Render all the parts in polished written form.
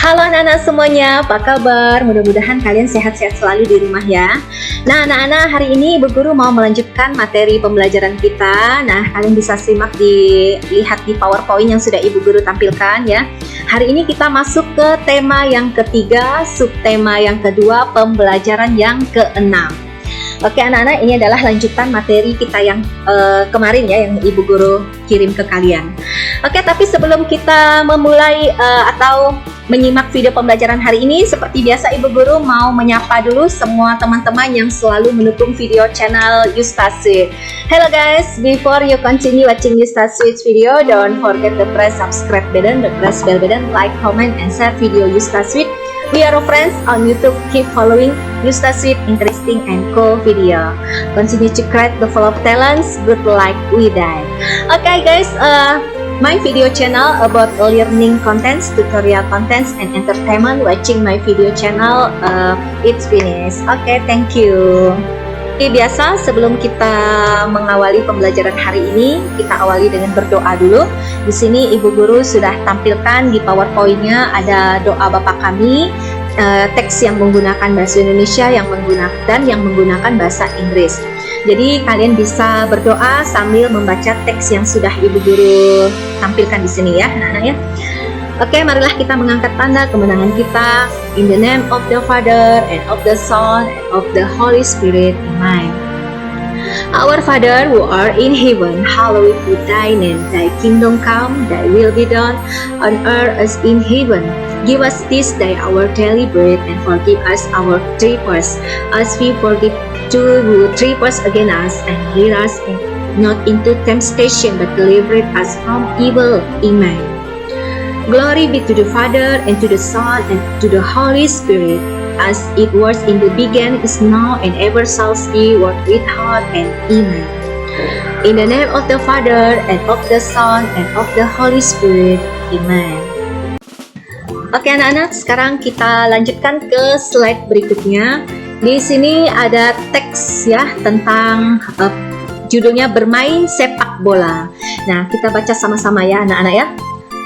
Halo anak-anak semuanya, apa kabar? Mudah-mudahan kalian sehat-sehat selalu di rumah ya. Nah anak-anak, hari ini Ibu Guru mau melanjutkan materi pembelajaran kita. Nah kalian bisa simak lihat di PowerPoint yang sudah Ibu Guru tampilkan ya. Hari ini kita masuk ke tema yang ketiga, subtema yang kedua, pembelajaran yang keenam. Oke anak-anak, ini adalah lanjutan materi kita yang kemarin ya, yang Ibu Guru kirim ke kalian. Oke, tapi sebelum kita memulai atau menyimak video pembelajaran hari ini, seperti biasa Ibu Guru mau menyapa dulu semua teman-teman yang selalu mendukung video channel Yustasweet. Hello guys, before you continue watching Yustasweet's video, don't forget to press subscribe button, the press bell button, like, comment, and share video Yustasweet. We are friends on YouTube. Keep following Yustasweet interesting and cool video. Continue to create the flow of talents. Good luck with that. Okay guys, my video channel about learning contents, tutorial contents, and entertainment. Watching my video channel, it's finished. Okay, thank you. Seperti biasa, sebelum kita mengawali pembelajaran hari ini, kita awali dengan berdoa dulu. Di sini Ibu Guru sudah tampilkan di PowerPoint-nya ada doa Bapa Kami, teks yang menggunakan bahasa Indonesia yang menggunakan bahasa Inggris. Jadi kalian bisa berdoa sambil membaca teks yang sudah Ibu Guru tampilkan di sini ya, anak-anak ya. Oke, marilah kita mengangkat tanda kemenangan kita. In the name of the Father, and of the Son, and of the Holy Spirit. Amen. Our Father who art in heaven, hallowed be thy name. Thy kingdom come, thy will be done, on earth as in heaven. Give us this day our daily bread, and forgive us our trespasses, as we forgive those who trespass against us, and lead us not into temptation, but deliver us from evil. Amen. Glory be to the Father, and to the Son, and to the Holy Spirit, as it was in the beginning, is now, and ever shall be, world without end. Amen. In the name of the Father, and of the Son, and of the Holy Spirit. Amen. Oke anak-anak, sekarang kita lanjutkan ke slide berikutnya. Di sini ada teks ya tentang judulnya bermain sepak bola. Nah, kita baca sama-sama ya anak-anak ya.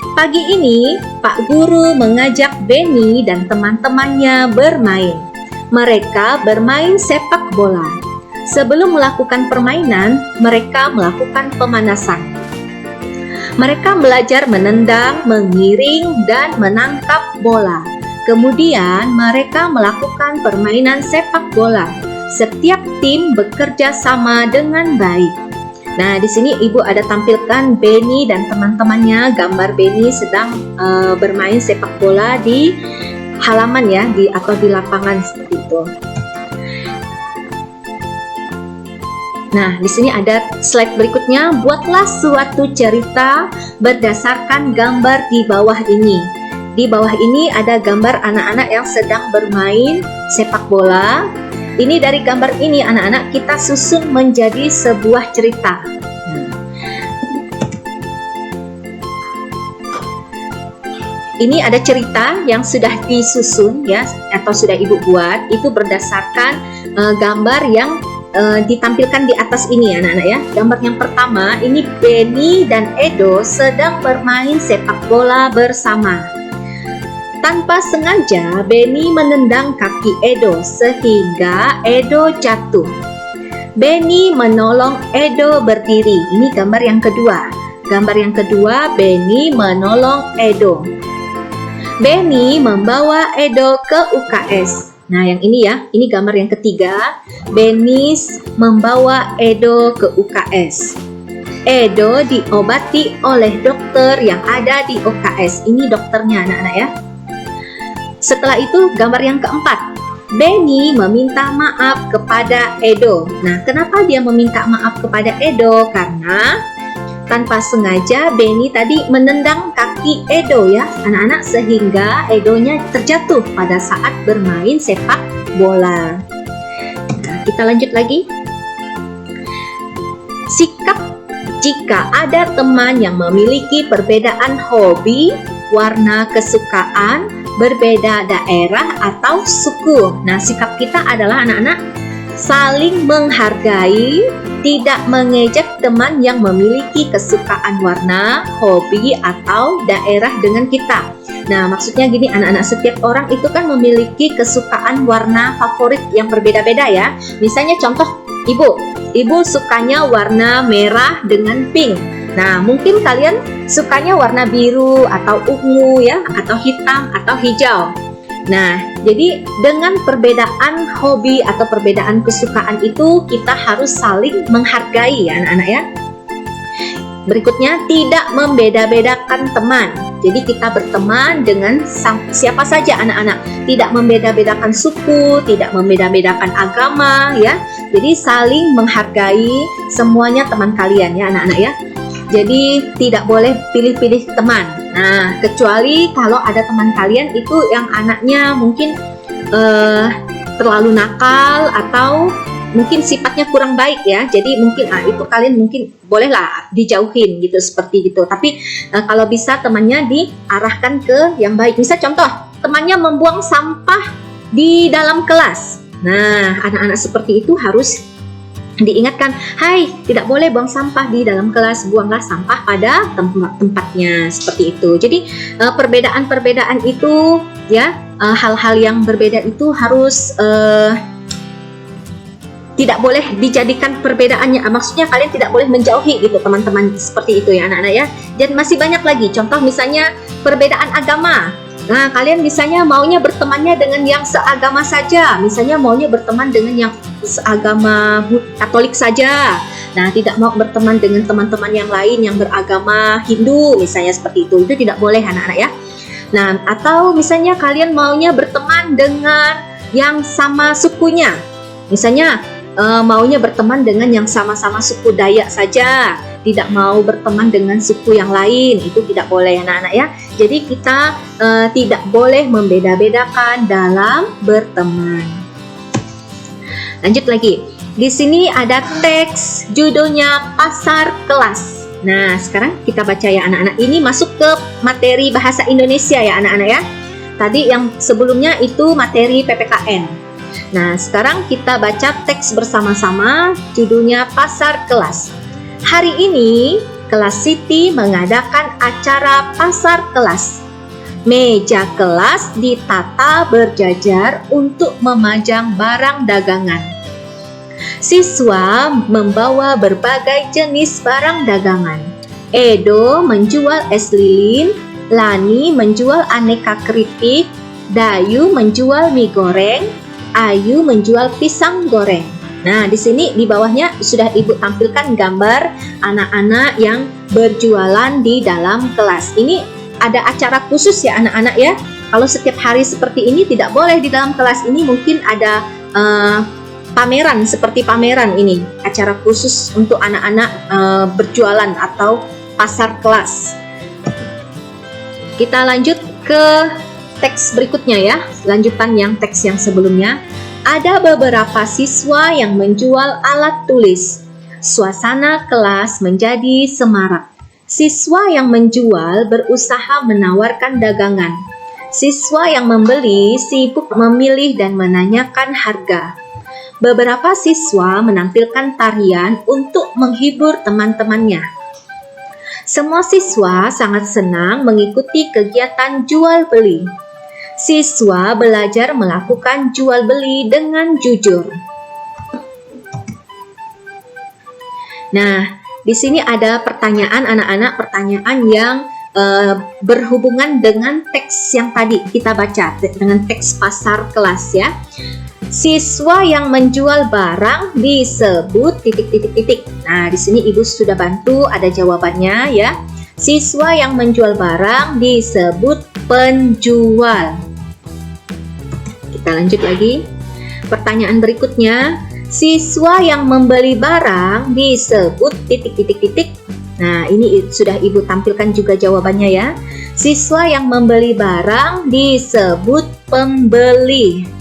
Pagi ini, Pak Guru mengajak Benny dan teman-temannya bermain. Mereka bermain sepak bola. Sebelum melakukan permainan, mereka melakukan pemanasan. Mereka belajar menendang, mengiring, dan menangkap bola. Kemudian, mereka melakukan permainan sepak bola. Setiap tim bekerja sama dengan baik. Nah, di sini Ibu ada tampilkan Benny dan teman-temannya. Gambar Benny sedang bermain sepak bola di halaman ya, atau di lapangan seperti itu. Nah, di sini ada slide berikutnya. Buatlah suatu cerita berdasarkan gambar di bawah ini. Di bawah ini ada gambar anak-anak yang sedang bermain sepak bola. Ini dari gambar ini anak-anak kita susun menjadi sebuah cerita. Ini ada cerita yang sudah disusun ya, atau sudah Ibu buat. Itu berdasarkan gambar yang ditampilkan di atas ini anak-anak ya. Gambar yang pertama ini Benny dan Edo sedang bermain sepak bola bersama. Tanpa sengaja, Benny menendang kaki Edo sehingga Edo jatuh. Benny menolong Edo berdiri. Ini gambar yang kedua. Gambar yang kedua, Benny menolong Edo. Benny membawa Edo ke UKS. Nah, yang ini ya, ini gambar yang ketiga. Benny membawa Edo ke UKS. Edo diobati oleh dokter yang ada di UKS. Ini dokternya anak-anak ya. Setelah itu gambar yang keempat, Benny meminta maaf kepada Edo. Nah, kenapa dia meminta maaf kepada Edo? Karena tanpa sengaja Benny tadi menendang kaki Edo ya anak-anak, sehingga Edonya terjatuh pada saat bermain sepak bola. Nah, kita lanjut lagi. Sikap jika ada teman yang memiliki perbedaan hobi, warna kesukaan, berbeda daerah atau suku. Nah, sikap kita adalah anak-anak saling menghargai, tidak mengejek teman yang memiliki kesukaan warna, hobi, atau daerah dengan kita. Nah, maksudnya gini anak-anak, setiap orang itu kan memiliki kesukaan warna favorit yang berbeda-beda ya. Misalnya contoh ibu sukanya warna merah dengan pink. Nah, mungkin kalian sukanya warna biru atau ungu ya, atau hitam atau hijau. Nah, jadi dengan perbedaan hobi atau perbedaan kesukaan itu kita harus saling menghargai ya anak-anak ya. Berikutnya, tidak membeda-bedakan teman. Jadi kita berteman dengan siapa saja anak-anak, tidak membeda-bedakan suku, tidak membeda-bedakan agama ya. Jadi saling menghargai semuanya teman kalian ya anak-anak ya. Jadi tidak boleh pilih-pilih teman. Nah, kecuali kalau ada teman kalian itu yang anaknya mungkin terlalu nakal atau mungkin sifatnya kurang baik ya, jadi mungkin itu kalian mungkin bolehlah dijauhin gitu, seperti gitu. Tapi kalau bisa temannya diarahkan ke yang baik. Misal contoh, temannya membuang sampah di dalam kelas. Nah, anak-anak seperti itu harus diingatkan, hai, tidak boleh buang sampah di dalam kelas, buanglah sampah pada tempatnya, seperti itu. Jadi perbedaan-perbedaan itu ya, hal-hal yang berbeda itu harus tidak boleh dijadikan perbedaannya, maksudnya kalian tidak boleh menjauhi gitu teman-teman, seperti itu ya anak-anak ya. Dan masih banyak lagi contoh, misalnya perbedaan agama. Nah, kalian misalnya maunya bertemannya dengan yang seagama saja, misalnya maunya berteman dengan yang seagama Katolik saja. Nah, tidak mau berteman dengan teman-teman yang lain yang beragama Hindu misalnya, seperti itu tidak boleh anak-anak ya. Nah, atau misalnya kalian maunya berteman dengan yang sama sukunya, misalnya maunya berteman dengan yang sama-sama suku Dayak saja, tidak mau berteman dengan suku yang lain, itu tidak boleh anak-anak ya. Jadi kita tidak boleh membeda-bedakan dalam berteman. Lanjut lagi, di sini ada teks judulnya Pasar Kelas. Nah, sekarang kita baca ya anak-anak, ini masuk ke materi bahasa Indonesia ya anak-anak ya. Tadi yang sebelumnya itu materi PPKN. Nah, sekarang kita baca teks bersama-sama, judulnya Pasar Kelas. Hari ini, kelas Siti mengadakan acara pasar kelas. Meja kelas ditata berjajar untuk memajang barang dagangan. Siswa membawa berbagai jenis barang dagangan. Edo menjual es lilin, Lani menjual aneka keripik, Dayu menjual mie goreng, Ayu menjual pisang goreng. Nah, di sini di bawahnya sudah Ibu tampilkan gambar anak-anak yang berjualan di dalam kelas. Ini ada acara khusus ya anak-anak ya. Kalau setiap hari seperti ini tidak boleh di dalam kelas ini, mungkin ada pameran, seperti pameran ini, acara khusus untuk anak-anak berjualan atau pasar kelas. Kita lanjut ke teks berikutnya ya, lanjutan yang teks yang sebelumnya. Ada beberapa siswa yang menjual alat tulis. Suasana kelas menjadi semarak. Siswa yang menjual berusaha menawarkan dagangan. Siswa yang membeli sibuk memilih dan menanyakan harga. Beberapa siswa menampilkan tarian untuk menghibur teman-temannya. Semua siswa sangat senang mengikuti kegiatan jual beli. Siswa belajar melakukan jual beli dengan jujur. Nah, di sini ada pertanyaan anak-anak, pertanyaan yang berhubungan dengan teks yang tadi kita baca, dengan teks pasar kelas ya. Siswa yang menjual barang disebut titik-titik-titik. Nah, di sini Ibu sudah bantu, ada jawabannya ya. Siswa yang menjual barang disebut penjual. Kita lanjut lagi. Pertanyaan berikutnya, siswa yang membeli barang disebut titik-titik-titik. Nah, ini sudah Ibu tampilkan juga jawabannya ya. Siswa yang membeli barang disebut pembeli.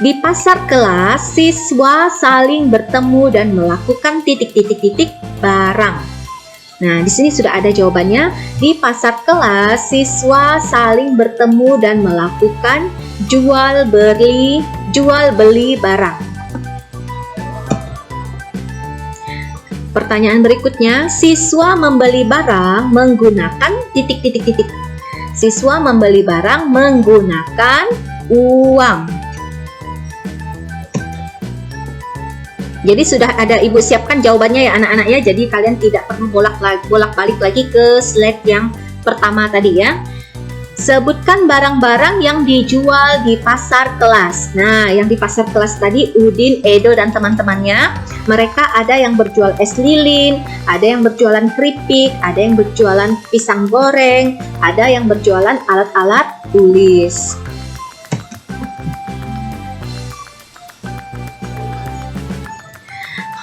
Di pasar kelas, siswa saling bertemu dan melakukan titik-titik-titik barang. Nah, di sini sudah ada jawabannya. Di pasar kelas, siswa saling bertemu dan melakukan jual beli barang. Pertanyaan berikutnya, siswa membeli barang menggunakan titik. Siswa membeli barang menggunakan uang. Jadi sudah ada ibu siapkan jawabannya ya anak-anak ya. Jadi kalian tidak perlu bolak-balik lagi ke slide yang pertama tadi ya. Sebutkan barang-barang yang dijual di pasar kelas. Nah, yang di pasar kelas tadi Udin, Edo dan teman-temannya. Mereka ada yang berjual es lilin, ada yang berjualan keripik, ada yang berjualan pisang goreng, ada yang berjualan alat-alat tulis.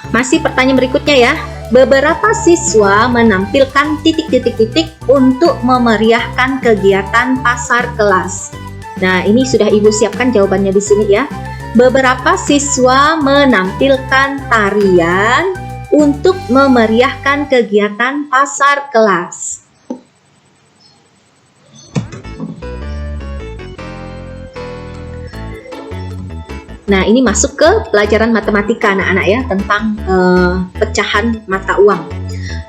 Masih pertanyaan berikutnya ya. Beberapa siswa menampilkan titik untuk memeriahkan kegiatan pasar kelas. Nah, ini sudah ibu siapkan jawabannya di sini ya. Beberapa siswa menampilkan tarian untuk memeriahkan kegiatan pasar kelas. Nah, ini masuk ke pelajaran matematika anak-anak ya, tentang pecahan mata uang.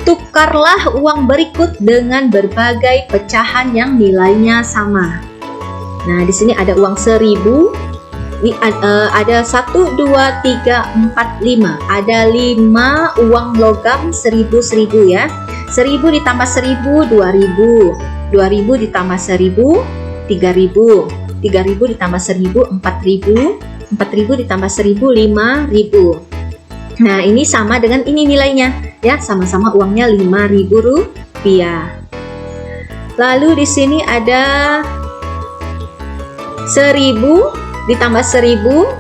Tukarlah uang berikut dengan berbagai pecahan yang nilainya sama. Nah, di sini ada uang 1000. Ini ada 1, 2, 3, 4, 5. Ada 5 uang logam 1000 ya. 1000 ditambah 1000, 2000. 2000 ditambah 1000, 3000. 3000 ditambah 1000, 4000. 4000 ditambah 1000, 5000. Nah, ini sama dengan ini nilainya ya, sama-sama uangnya 5000 rupiah. Lalu di sini ada 1000 ditambah 1000,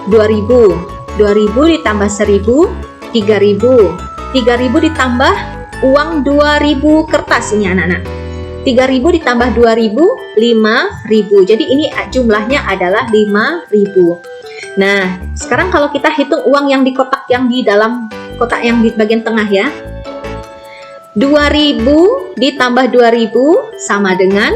2000. 2000 ditambah 1000, 3000. 3000 ditambah uang 2000 kertas ini anak-anak. 3000 ditambah 2000, 5000. Jadi ini jumlahnya adalah 5000. Nah, sekarang kalau kita hitung uang yang di kotak yang di dalam kotak yang di bagian tengah ya. 2000 ditambah 2000 sama dengan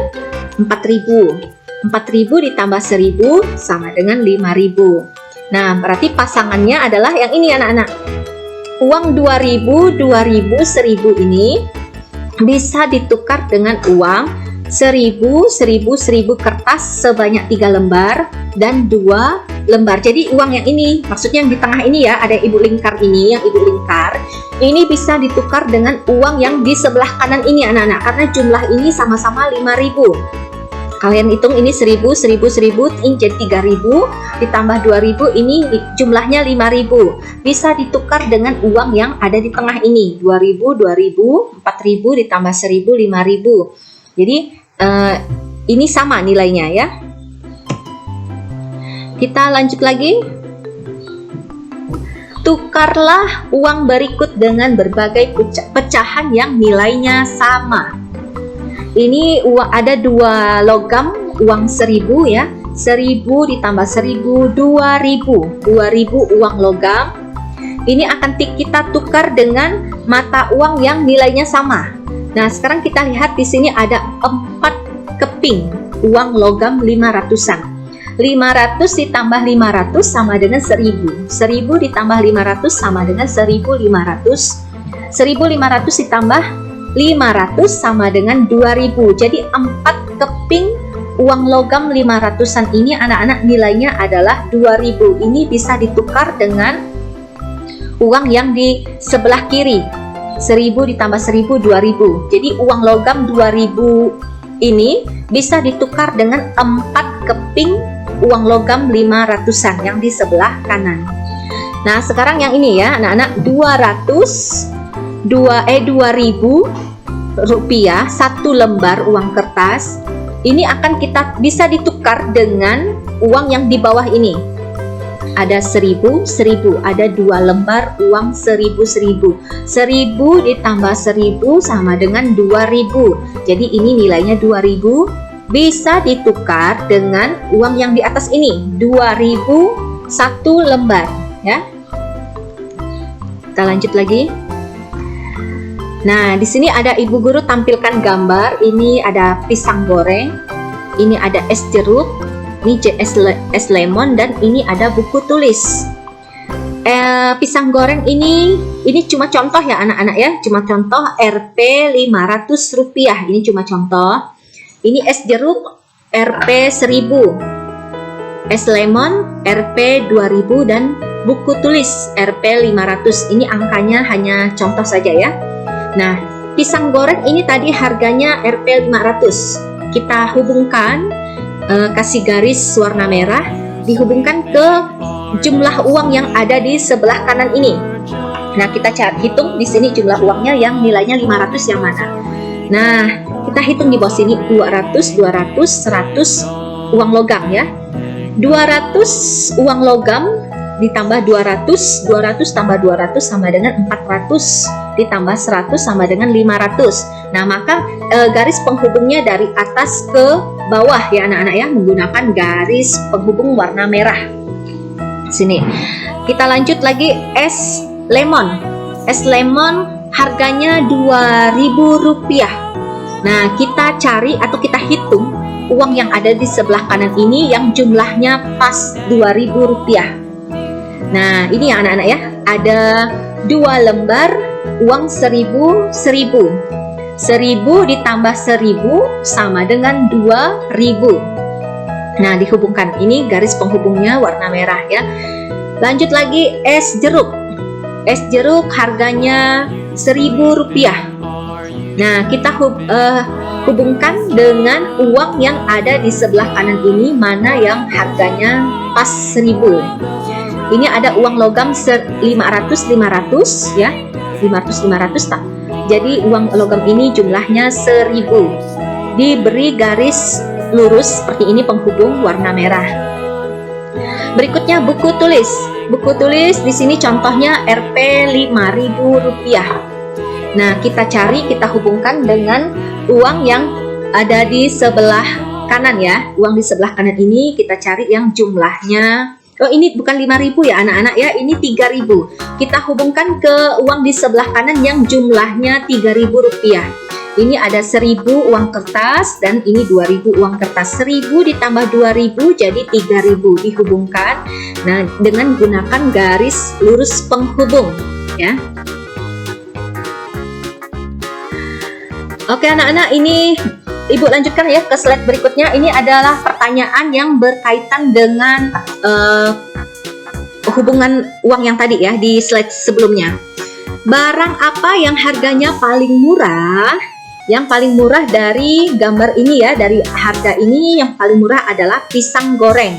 4000. 4000 ditambah 1000 sama dengan 5000. Nah, berarti pasangannya adalah yang ini anak-anak. Uang 2000, 2000, 1000 ini bisa ditukar dengan uang 1000, 1000, 1000 kertas sebanyak 3 lembar dan 2 lembar. Jadi uang yang ini, maksudnya yang di tengah ini ya, ada ibu lingkar ini, yang ibu lingkar ini bisa ditukar dengan uang yang di sebelah kanan ini anak-anak, karena jumlah ini sama-sama 5000. Kalian hitung ini 1000, 1000, 1000, ini jadi 3000 ditambah 2000, ini jumlahnya 5000. Bisa ditukar dengan uang yang ada di tengah ini, 2000, 2000, 4000 ditambah 1000, 5000. Jadi ini sama nilainya ya. Kita lanjut lagi. Tukarlah uang berikut dengan berbagai pecahan yang nilainya sama. Ini ada 2 logam uang 1000 ya. 1000 ditambah 1000, 2000. 2000 uang logam. Ini akan kita tukar dengan mata uang yang nilainya sama. Nah, sekarang kita lihat di sini ada 4 keping uang logam 500-an. 500 ditambah 500 sama dengan 1000. 1000 ditambah 500 sama dengan 1500. 1500 ditambah 500 sama dengan 2000. Jadi 4 keping uang logam 500-an ini anak-anak nilainya adalah 2000. Ini bisa ditukar dengan uang yang di sebelah kiri. 1000 ditambah 1000, 2000. Jadi uang logam 2000 ini bisa ditukar dengan 4 keping uang logam 500-an yang di sebelah kanan. Nah, sekarang yang ini ya anak-anak, 2000 rupiah 1 lembar uang kertas. Ini akan kita bisa ditukar dengan uang yang di bawah ini. Ada 1000, 1000, ada 2 lembar uang 1000, 1000. 1000 ditambah 1000 sama dengan 2000. Jadi ini nilainya 2000, bisa ditukar dengan uang yang di atas ini, 2000 1 lembar ya. Kita lanjut lagi. Nah, di sini ada ibu guru tampilkan gambar. Ini ada pisang goreng, ini ada es jeruk, ini es lemon, dan ini ada buku tulis. Pisang goreng ini cuma contoh ya anak-anak ya, cuma contoh Rp 500 rupiah. Ini cuma contoh. Ini es jeruk Rp 1000, es lemon Rp 2000, dan buku tulis Rp 500. Ini angkanya hanya contoh saja ya. Nah, pisang goreng ini tadi harganya Rp 500. Kita hubungkan, kasih garis warna merah, dihubungkan ke jumlah uang yang ada di sebelah kanan ini. Nah, kita hitung di sini jumlah uangnya yang nilainya 500 yang mana. Nah, kita hitung di bawah sini 200, 100 uang logam ya. 200 uang logam ditambah 200 tambah 200 sama dengan 400, ditambah 100 sama dengan 500. Nah, maka garis penghubungnya dari atas ke bawah ya anak-anak ya, menggunakan garis penghubung warna merah. Sini. Kita lanjut lagi es lemon. Es lemon harganya Rp2.000. Nah, kita cari atau kita hitung uang yang ada di sebelah kanan ini yang jumlahnya pas Rp2.000. Nah, ini ya anak-anak ya, ada 2 lembar uang 1000 ditambah 1000 sama dengan 2000. Nah, dihubungkan, ini garis penghubungnya warna merah ya. Lanjut lagi es jeruk. Es jeruk harganya Rp1000. Nah, kita hubungkan dengan uang yang ada di sebelah kanan ini, mana yang harganya pas 1000. Ini ada uang logam 500 ya, 500 tak. Jadi uang logam ini jumlahnya 1000. Diberi garis lurus seperti ini penghubung warna merah. Berikutnya buku tulis. Buku tulis di sini contohnya Rp 5.000. Nah, kita cari, kita hubungkan dengan uang yang ada di sebelah kanan ya. Uang di sebelah kanan ini kita cari yang jumlahnya, oh ini bukan 5.000 ya anak-anak ya, ini 3.000. Kita hubungkan ke uang di sebelah kanan yang jumlahnya Rp3.000. Ini ada 1000 uang kertas dan ini 2000 uang kertas. 1000 ditambah 2000 jadi 3000, dihubungkan. Nah, dengan gunakan garis lurus penghubung ya. Oke anak-anak, ini Ibu lanjutkan ya ke slide berikutnya. Ini adalah pertanyaan yang berkaitan dengan hubungan uang yang tadi ya di slide sebelumnya. Barang apa yang harganya paling murah? Yang paling murah dari gambar ini ya, dari harga ini yang paling murah adalah pisang goreng.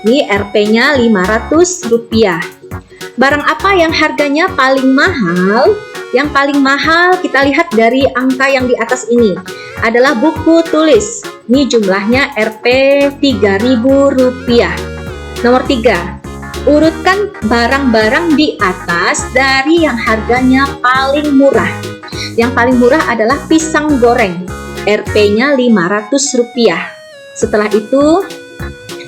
Ini Rp-nya Rp500. Barang apa yang harganya paling mahal? Yang paling mahal kita lihat dari angka yang di atas ini adalah buku tulis. Ini jumlahnya Rp3.000. Nomor 3, urutkan barang-barang di atas dari yang harganya paling murah. Yang paling murah adalah pisang goreng, Rp-nya Rp500. Setelah itu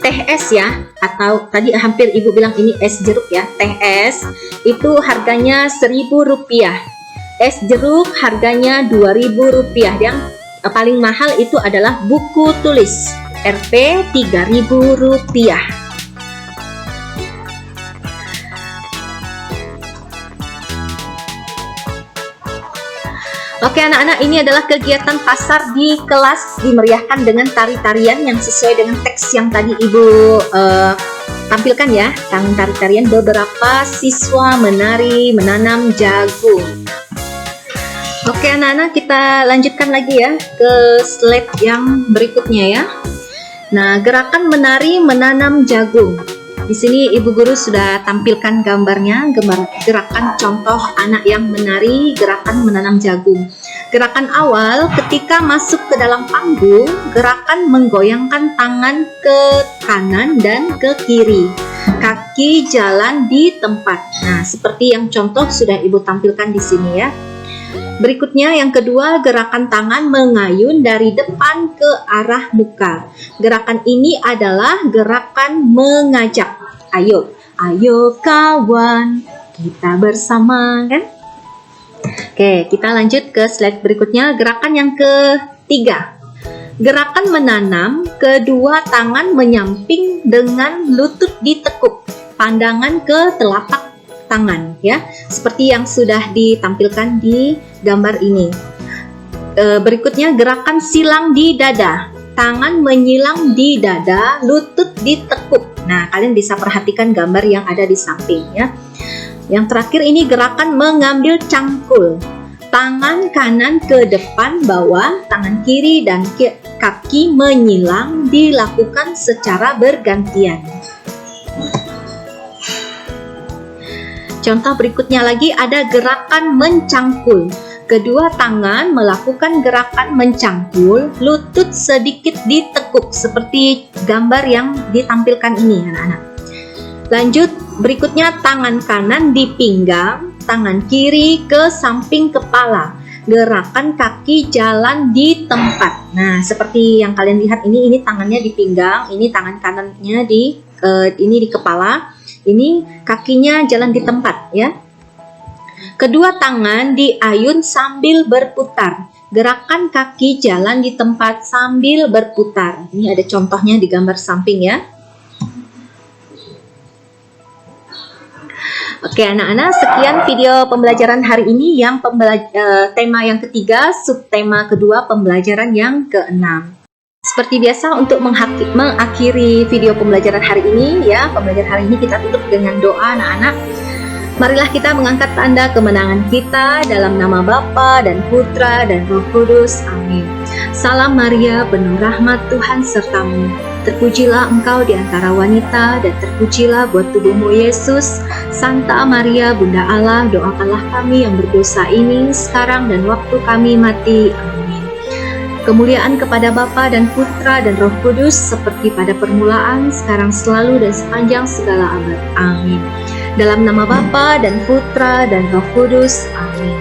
teh es ya, atau tadi hampir Ibu bilang ini es jeruk ya. Teh es itu harganya Rp1.000. Es jeruk harganya Rp2.000. Yang paling mahal itu adalah buku tulis, Rp3.000. Oke anak-anak, ini adalah kegiatan pasar di kelas, dimeriahkan dengan tari-tarian yang sesuai dengan teks yang tadi Ibu tampilkan ya. Tari-tarian beberapa siswa menari menanam jagung. Oke anak-anak, kita lanjutkan lagi ya ke slide yang berikutnya ya. Nah, gerakan menari menanam jagung. Di sini Ibu Guru sudah tampilkan gambarnya, gerakan contoh anak yang menari gerakan menanam jagung. Gerakan awal ketika masuk ke dalam panggung, gerakan menggoyangkan tangan ke kanan dan ke kiri. Kaki jalan di tempat. Nah, seperti yang contoh sudah Ibu tampilkan di sini ya. Berikutnya yang kedua, gerakan tangan mengayun dari depan ke arah muka. Gerakan ini adalah gerakan mengajak. Ayo, ayo kawan, kita bersama kan? Oke, kita lanjut ke slide berikutnya. Gerakan yang ketiga, gerakan menanam, kedua tangan menyamping dengan lutut ditekuk, pandangan ke telapak tangan ya, seperti yang sudah ditampilkan di gambar ini. Berikutnya gerakan silang di dada. Tangan menyilang di dada, lutut ditekuk. Nah, kalian bisa perhatikan gambar yang ada di samping ya. Yang terakhir ini gerakan mengambil cangkul. Tangan kanan ke depan bawah, tangan kiri dan kaki menyilang, dilakukan secara bergantian. Contoh berikutnya lagi ada gerakan mencangkul. Kedua tangan melakukan gerakan mencangkul, lutut sedikit ditekuk seperti gambar yang ditampilkan ini anak-anak. Lanjut, berikutnya tangan kanan di pinggang, tangan kiri ke samping kepala. Gerakan kaki jalan di tempat. Nah, seperti yang kalian lihat ini tangannya di pinggang, ini tangan kanannya di kepala, ini kakinya jalan di tempat ya. Kedua tangan diayun sambil berputar. Gerakan kaki jalan di tempat sambil berputar. Ini ada contohnya di gambar samping ya. Oke anak-anak, sekian video pembelajaran hari ini yang tema yang ketiga, subtema kedua pembelajaran yang keenam. Seperti biasa untuk mengakhiri video pembelajaran hari ini ya, pembelajaran hari ini kita tutup dengan doa anak-anak. Marilah kita mengangkat tanda kemenangan kita dalam nama Bapa dan Putra dan Roh Kudus. Amin. Salam Maria, penuh rahmat Tuhan sertamu. Terpujilah engkau di antara wanita dan terpujilah buat tubuhmu Yesus. Santa Maria, Bunda Allah, doakanlah kami yang berdosa ini sekarang dan waktu kami mati. Amin. Kemuliaan kepada Bapa dan Putra dan Roh Kudus seperti pada permulaan, sekarang, selalu dan sepanjang segala abad. Amin. Dalam nama Bapa dan Putra dan Roh Kudus. Amin.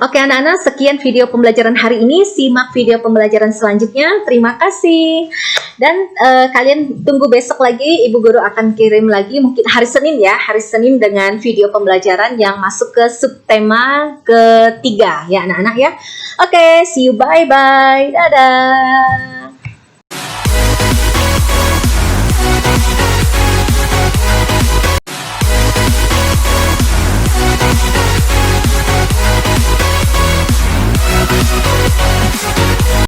Oke anak-anak, sekian video pembelajaran hari ini. Simak video pembelajaran selanjutnya. Terima kasih. Dan kalian tunggu besok lagi, Ibu Guru akan kirim lagi mungkin hari Senin ya, hari Senin dengan video pembelajaran yang masuk ke subtema ketiga ya anak-anak ya. Oke, see you, bye-bye. Dadah.